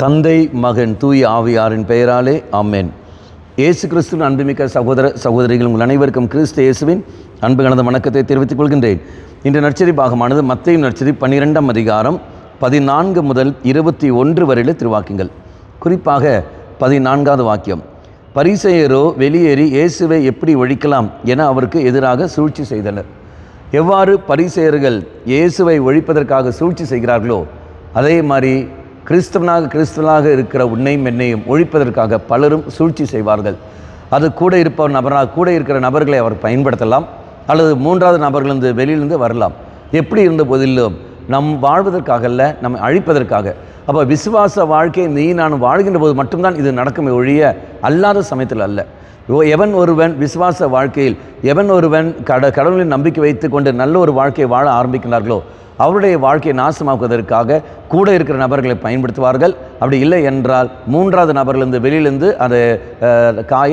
தந்தை மகன் தூய ஆவியாரின் பெயராலே ஆமென். இயேசு கிறிஸ்துவின் அன்புமிக்க சகோதர சகோதரிகள் உங்கள் அனைவருக்கும் கிறிஸ்து இயேசுவின் அன்பு கலந்த வணக்கத்தை தெரிவித்துக் கொள்கின்றேன். இன்று நற்செய்தி பாகமானது மத்தேயு நற்செய்தி 12ஆம் அதிகாரம் 14 முதல் 21 வரையில திருவாக்கியங்கள். குறிப்பாக 14வது வாக்கியம். பரிசேயரோ வெளியேறி இயேசுவை எப்படி ஒழிக்கலாம் என அவருக்கு எதிராக சூழ்ச்சி செய்தனர். எவ்வாறு பரிசேயர்கள் இயேசுவை ஒழிப்பதற்காக சூழ்ச்சி செய்கிறார்களோ அதே மாதிரி கிறிஸ்தவனாக இருக்கிற உன்னையும் என்னையும் ஒழிப்பதற்காக பலரும் சூழ்ச்சி செய்வார்கள். அது கூட இருக்கிற நபர்களை அவர் பயன்படுத்தலாம், அல்லது மூன்றாவது நபர்களிருந்து வெளியிலிருந்து வரலாம். எப்படி இருந்த போதிலும் நம் வாழ்வதற்காக அல்ல, நம்மை அழிப்பதற்காக. அப்போ விசுவாச வாழ்க்கை நீ நான் வாழ்கின்ற போது மட்டும்தான் இது நடக்குமே ஒழிய அல்லாத சமயத்தில் அல்ல. எவன் ஒருவன் விசுவாச வாழ்க்கையில் கடவுளின் நம்பிக்கை வைத்து கொண்டு நல்ல ஒரு வாழ்க்கையை வாழ ஆரம்பிக்கிறார்களோ அவருடைய வாழ்க்கையை நாசமாக்குவதற்காக கூட இருக்கிற நபர்களை பயன்படுத்துவார்கள். அப்படி இல்லை என்றால் மூன்றாவது நபர்களிருந்து வெளியிலிருந்து அதை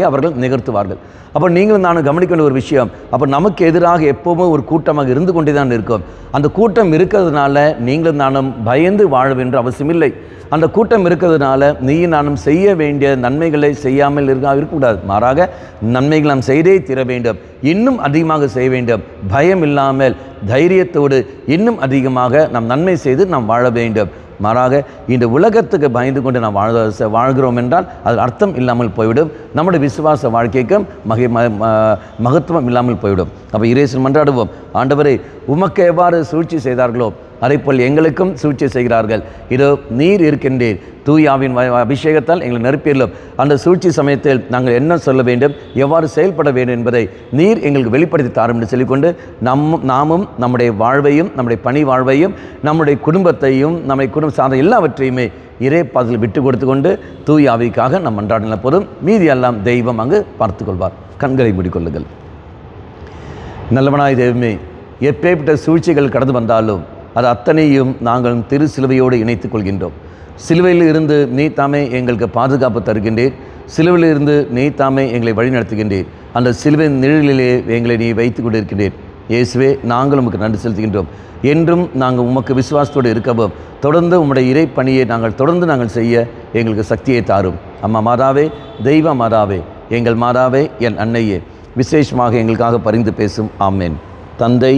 அவர்கள் நிகழ்த்துவார்கள். அப்போ நீங்களும் நானும் கவனிக்க வேண்டிய ஒரு விஷயம், அப்போ நமக்கு எதிராக எப்போவுமே ஒரு கூட்டமாக இருந்து கொண்டே தான் இருக்கும். அந்த கூட்டம் இருக்கிறதுனால நீங்களும் நானும் பயந்து வாழ வேண்டிய அவசியம் இல்லை. அந்த கூட்டம் இருக்கிறதுனால நீயும் நானும் செய்ய வேண்டிய நன்மைகளை செய்யாமல் இருக்கக்கூடாது. மாறாக நன்மைகள் நாம் செய்தே தீர வேண்டும், இன்னும் அதிகமாக செய்ய வேண்டும். பயம் இல்லாமல் தைரியத்தோடு இன்னும் அதிகமாக நாம் நன்மை செய்து நாம் வாழ வேண்டும். மாறாக இந்த உலகத்துக்கு பயந்து கொண்டு நாம் வாழ்கிறோம் என்றால் அது அர்த்தம் இல்லாமல் போய்விடும். நம்முடைய விசுவாச வாழ்க்கைக்கும் மகத்துவம் இல்லாமல் போய்விடும். அப்போ இயேசுவிடம் மன்றாடுவோம். ஆண்டவரே, உமக்கு எவ்வாறு சூழ்ச்சி செய்தார்களோ அதேபோல் எங்களுக்கும் சூழ்ச்சி செய்கிறார்கள். இதோ நீர் இருக்கின்றீர், தூயாவின் அபிஷேகத்தால் எங்களை நிரப்பியலும். அந்த சூழ்ச்சி சமயத்தில் நாங்கள் என்ன சொல்ல வேண்டும், எவ்வாறு செயல்பட வேண்டும் என்பதை நீர் எங்களுக்கு வெளிப்படுத்தி தாரும் என்று சொல்லிக்கொண்டு நாமும் நம்முடைய வாழ்வையும் நம்முடைய பணி வாழ்வையும் நம்முடைய குடும்பத்தையும் நம்முடைய குடும்பம் சார்ந்த எல்லாவற்றையுமே இறை பாதத்தில் விட்டு கொடுத்து கொண்டு தூய ஆவிக்காக நம் மன்றாடின போதும் மீதி எல்லாம் தெய்வம் அங்கு பார்த்து கொள்வார். கண்களை மூடிக்கொள்ளுங்கள். நல்லவனாய் தெய்வமே, எப்பேற்பட்ட சூழ்ச்சிகள் கடந்து வந்தாலும் அது அத்தனையும் நாங்கள் திரு சிலுவையோடு இணைத்துக் கொள்கின்றோம். சிலுவையில் இருந்து நீ தாமே எங்களுக்கு பாதுகாப்பு தருகின்றீர். சிலுவையில் இருந்து நீ தாமே எங்களை வழிநடத்துகின்றீர். அந்த சிலுவையின் நிழலிலே எங்களை நீ வைத்துக் கொண்டிருக்கின்றீர். இயேசுவே, நாங்கள் உமக்கு நன்றி செலுத்துகின்றோம். என்றும் நாங்கள் உமக்கு விசுவாசத்தோடு இருக்கவும் தொடர்ந்து உம்முடைய இறை பணியை நாங்கள் செய்ய எங்களுக்கு சக்தியை தாரும். அம்மா மாதாவே, தெய்வ மாதாவே, எங்கள் மாதாவே, என் அன்னையே, விசேஷமாக எங்களுக்காக பரிந்து பேசும். ஆமேன். தந்தை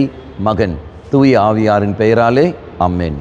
மகன் தூய ஆவியாரின் பெயராலே ஆமேன்.